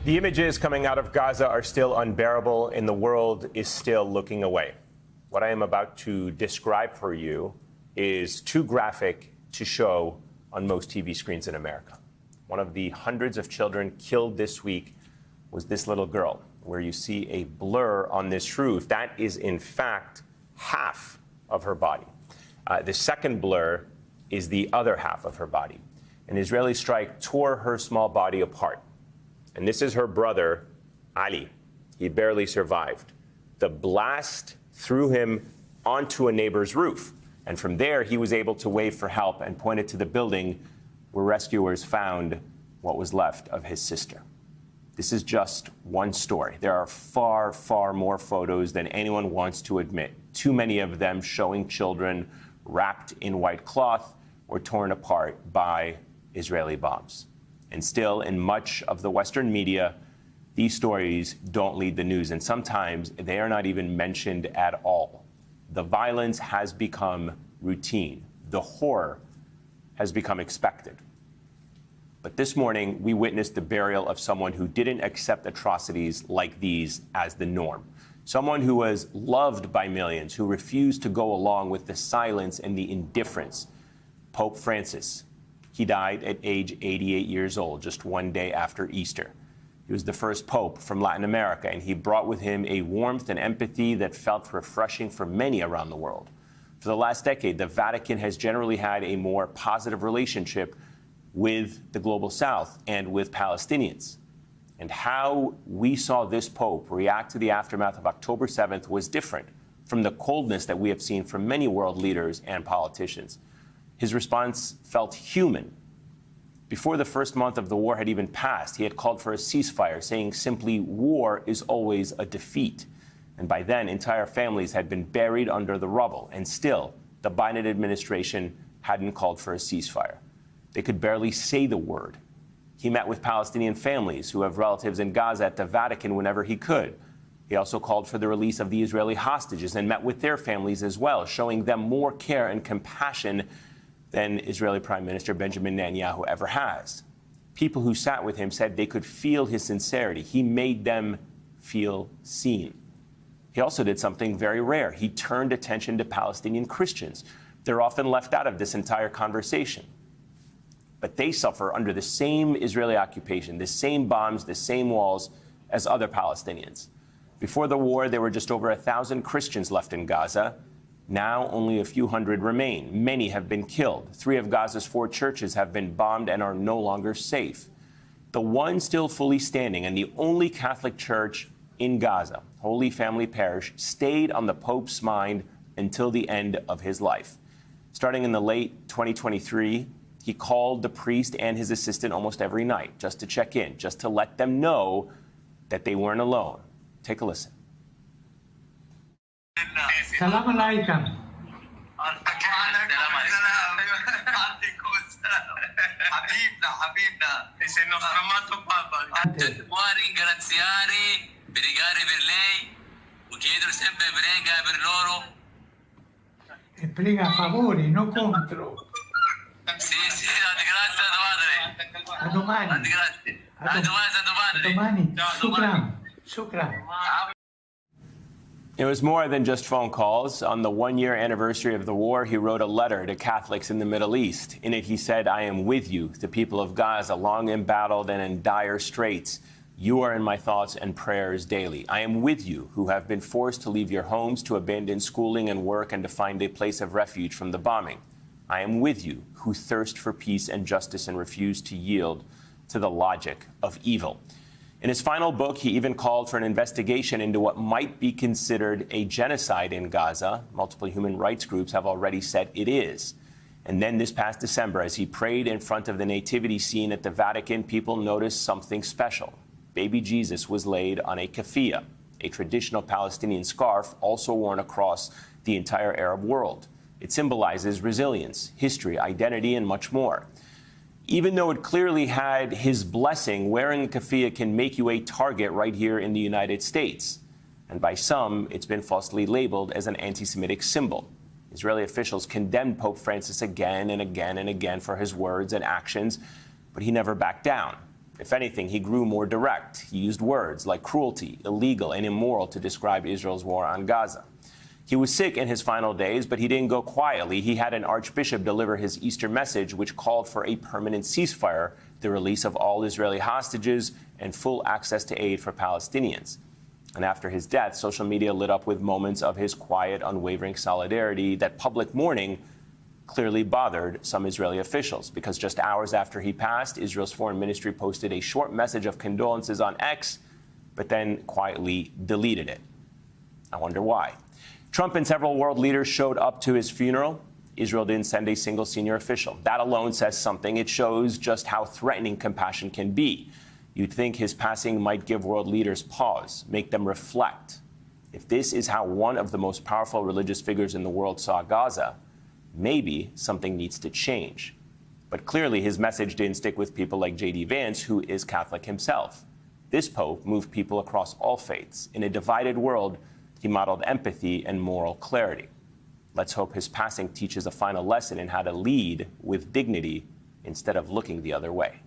The images coming out of Gaza are still unbearable, and the world is still looking away. What I am about to describe for you is too graphic to show on most TV screens in America. One of the hundreds of children killed this week was this little girl, where you see a blur on this roof. That is, in fact, half of her body. The second blur is the other half of her body. An Israeli strike tore her small body apart. And this is her brother, Ali. He barely survived. The blast threw him onto a neighbor's roof. And from there, he was able to wave for help and pointed to the building where rescuers found what was left of his sister. This is just one story. There are far, far more photos than anyone wants to admit. Too many of them showing children wrapped in white cloth or torn apart by Israeli bombs. And still, in much of the Western media, these stories don't lead the news, and sometimes they are not even mentioned at all. The violence has become routine. The horror has become expected. But this morning, we witnessed the burial of someone who didn't accept atrocities like these as the norm. Someone who was loved by millions, who refused to go along with the silence and the indifference. Pope Francis. He died at age 88 years old, just one day after Easter. He was the first pope from Latin America, and he brought with him a warmth and empathy that felt refreshing for many around the world. For the last decade, the Vatican has generally had a more positive relationship with the Global South and with Palestinians. And how we saw this pope react to the aftermath of October 7th was different from the coldness that we have seen from many world leaders and politicians. His response felt human. Before the first month of the war had even passed, he had called for a ceasefire, saying simply, "War is always a defeat." And by then, entire families had been buried under the rubble. And still, the Biden administration hadn't called for a ceasefire. They could barely say the word. He met with Palestinian families who have relatives in Gaza at the Vatican whenever he could. He also called for the release of the Israeli hostages and met with their families as well, showing them more care and compassion than Israeli Prime Minister Benjamin Netanyahu ever has. People who sat with him said they could feel his sincerity. He made them feel seen. He also did something very rare. He turned attention to Palestinian Christians. They're often left out of this entire conversation. But they suffer under the same Israeli occupation, the same bombs, the same walls as other Palestinians. Before the war, there were just over 1,000 Christians left in Gaza. Now, only a few hundred remain. Many have been killed. 3 of Gaza's 4 churches have been bombed and are no longer safe. The one still fully standing and the only Catholic church in Gaza, Holy Family Parish, stayed on the Pope's mind until the end of his life. Starting in the late 2023, he called the priest and his assistant almost every night just to check in, just to let them know that they weren't alone. Take a listen. Salam alaikum. Vuoi ringraziare, pregare per lei, chiedere sempre prega per loro. E prega a favore, non contro. Sì, grazie a tua madre. A domani. Grazie. A domani. Shukran. Shukran. It was more than just phone calls. On the one-year anniversary of the war, he wrote a letter to Catholics in the Middle East. In it, he said, "I am with you, the people of Gaza, long embattled and in dire straits. You are in my thoughts and prayers daily. I am with you, who have been forced to leave your homes, to abandon schooling and work, and to find a place of refuge from the bombing. I am with you, who thirst for peace and justice and refuse to yield to the logic of evil." In his final book, he even called for an investigation into what might be considered a genocide in Gaza. Multiple human rights groups have already said it is. And then this past December, as he prayed in front of the nativity scene at the Vatican, people noticed something special. Baby Jesus was laid on a keffiyeh, a traditional Palestinian scarf also worn across the entire Arab world. It symbolizes resilience, history, identity, and much more. Even though it clearly had his blessing, wearing a keffiyeh can make you a target right here in the United States. And by some, it's been falsely labeled as an anti-Semitic symbol. Israeli officials condemned Pope Francis again and again and again for his words and actions, but he never backed down. If anything, he grew more direct. He used words like cruelty, illegal, and immoral to describe Israel's war on Gaza. He was sick in his final days, but he didn't go quietly. He had an archbishop deliver his Easter message, which called for a permanent ceasefire, the release of all Israeli hostages, and full access to aid for Palestinians. And after his death, social media lit up with moments of his quiet, unwavering solidarity. That public mourning clearly bothered some Israeli officials, because just hours after he passed, Israel's foreign ministry posted a short message of condolences on X, but then quietly deleted it. I wonder why. Trump and several world leaders showed up to his funeral. Israel didn't send a single senior official. That alone says something. It shows just how threatening compassion can be. You'd think his passing might give world leaders pause, make them reflect. If this is how one of the most powerful religious figures in the world saw Gaza, maybe something needs to change. But clearly his message didn't stick with people like J.D. Vance, who is Catholic himself. This Pope moved people across all faiths. In a divided world, he modeled empathy and moral clarity. Let's hope his passing teaches a final lesson in how to lead with dignity instead of looking the other way.